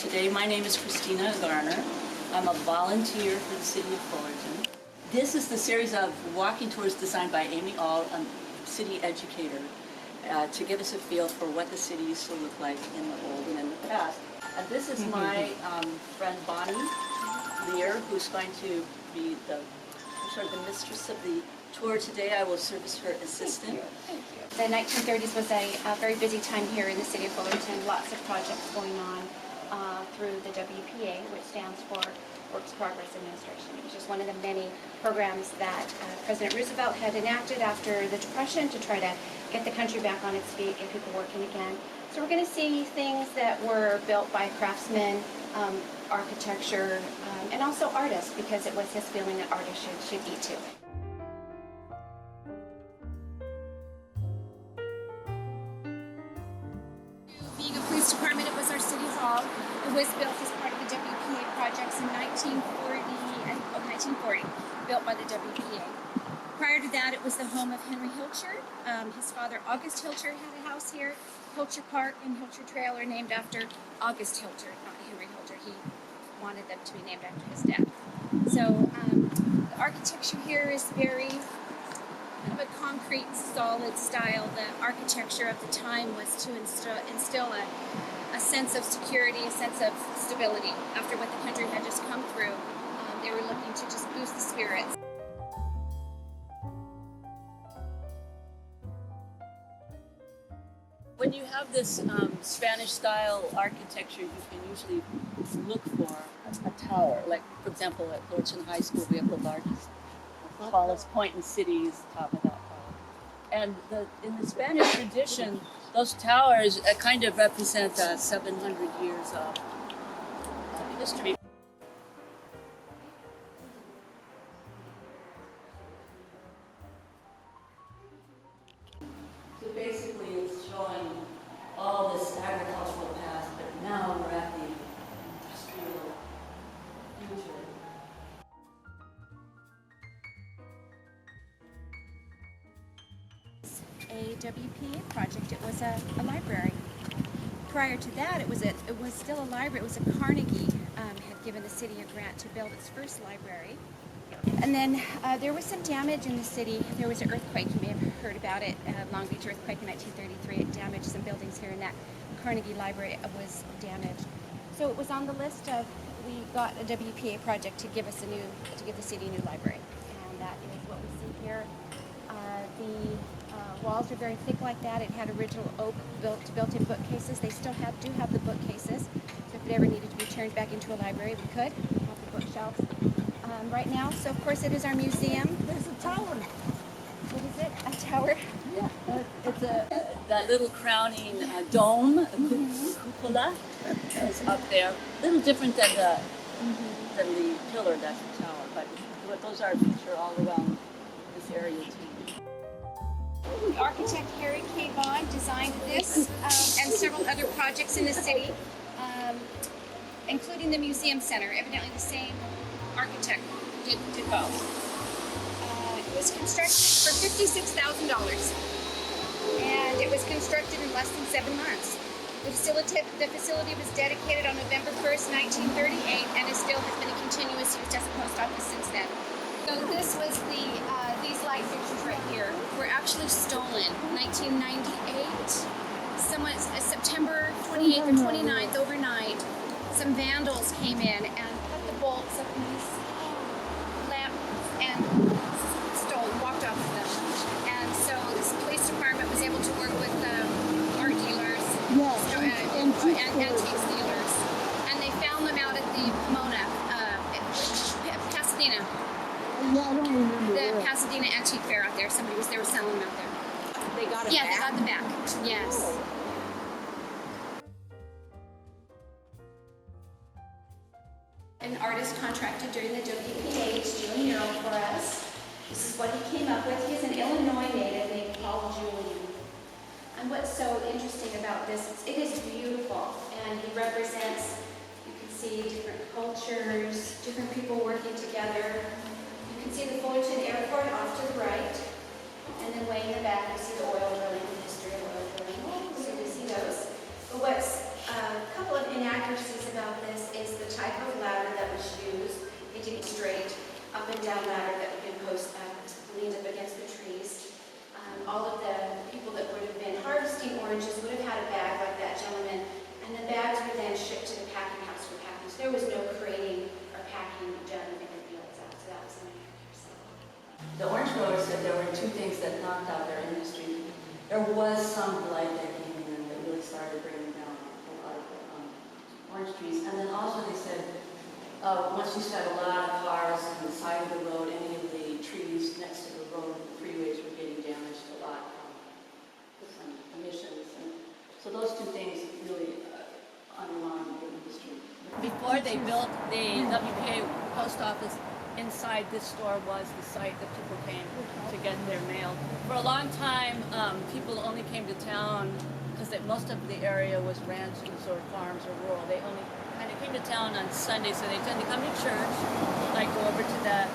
today. My name is Christina Garner. I'm a volunteer for the City of Fullerton. This is the series of Walking Tours designed by Aimee Aul, a city educator, to give us a feel for what the city used to look like in the old and in the past. And this is my friend Bonnie Lear, who's going to be the mistress of the tour today. I will serve as her assistant. Thank you. The 1930s was a very busy time here in the city of Fullerton. Lots of projects going on through the WPA, which stands for Works Progress Administration. It was just one of the many programs that President Roosevelt had enacted after the Depression to try to get the country back on its feet, get people working again. So we're going to see things that were built by craftsmen, architecture, and also artists, because it was his feeling that artists should eat too. Being a police department, it was our city hall. It was built as part of the WPA projects in 1940, built by the WPA. Prior to that, it was the home of Henry Hilcher. His father, August Hilcher, had a house here. Hilcher Park and Hilcher Trail are named after August Hilcher, not Henry Hilcher. He wanted them to be named after his dad. So the architecture here is very kind of a concrete, solid style. The architecture of the time was to instill a sense of security, a sense of stability. After what the country had just come through, they were looking to just boost the spirits. When you have this Spanish-style architecture, you can usually look for a tower. Like, for example, at Fullerton High School, we have the largest, tallest point in the city is the top of that tower. And in the Spanish tradition, those towers kind of represent 700 years of history. So basically, it's showing all this agricultural past, but now we're at the industrial future. A WPA project. It was a library. Prior to that, it was still a library. It was a Carnegie had given the city a grant to build its first library. And then there was some damage in the city. There was an earthquake. You may have heard about it. Long Beach earthquake in 1933. It damaged some buildings here, and that Carnegie Library was damaged. So it was on the list of, we got a WPA project to give the city a new library. And that is what we see here. The walls are very thick like that. It had original oak built-in bookcases. They still do have the bookcases. So if it ever needed to be turned back into a library, we could. We have the bookshelves right now. So of course it is our museum. There's a tower. What is it? A tower? Yeah, it's that little crowning dome, a cupola, is up there. A little different than the pillar that's the tower, but those are featured all around this area too. The architect Harry K. Bond designed this and several other projects in the city, including the museum center. Evidently the same architect did both. It was constructed for $56,000, and it was constructed in less than 7 months. The facility was dedicated on November 1st, 1938, and it still has been in continuous use as a post office since then. So this was these light fixtures right here were actually stolen. 1998, September 28th or 29th overnight, some vandals came in and cut the bolts of these lamps and walked off with them. And so this police department was able to work with art dealers, antiques dealers, and they found them out at the Pomona, Pasadena. Yeah, I don't remember. The Pasadena Antique Fair out there. They were selling them out there. They got it back? Yeah, they got them back. Yes. An artist contracted during the WPA to do a mural for us. This is what he came up with. He's an Illinois native named Paul Julian. And what's so interesting about this, it is beautiful. And he represents, you can see different cultures, different people working together. You can see the Fullerton Airport off to the right, and then way in the back you see the oil drilling, the history of oil drilling. So you see those. But what's a couple of inaccuracies about up and down ladder that we can post leaned up against the trees. All of the people that would have been harvesting oranges would have had a bag like that gentleman, and the bags were then shipped to the packing house for packing. So there was no crating or packing done in the fields out, so that was a nightmare. So. The orange growers said there were two things that knocked out their industry. There was some blight that came in that really started bringing down a lot of orange trees. And then also they said, once you had a lot of cars on the side of the road, any of the trees next to the road, the freeways were getting damaged a lot from some emissions. And so those two things really undermined the industry. Before they built the WPA post office, inside this store was the site that people came to get their mail. For a long time, people only came to town because most of the area was ranches or farms or rural. They only kind of came to town on Sunday, so they tend to come to church, like go over to that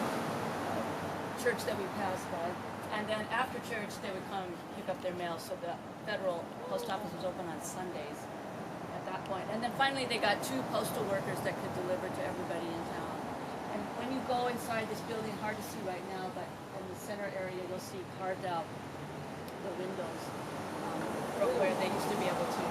church that we passed by, and then after church they would come pick up their mail. So the federal post office was open on Sundays at that point. And then finally they got 2 postal workers that could deliver to everybody in town. And when you go inside this building, hard to see right now, but in the center area you'll see carved out the windows where they used to be able to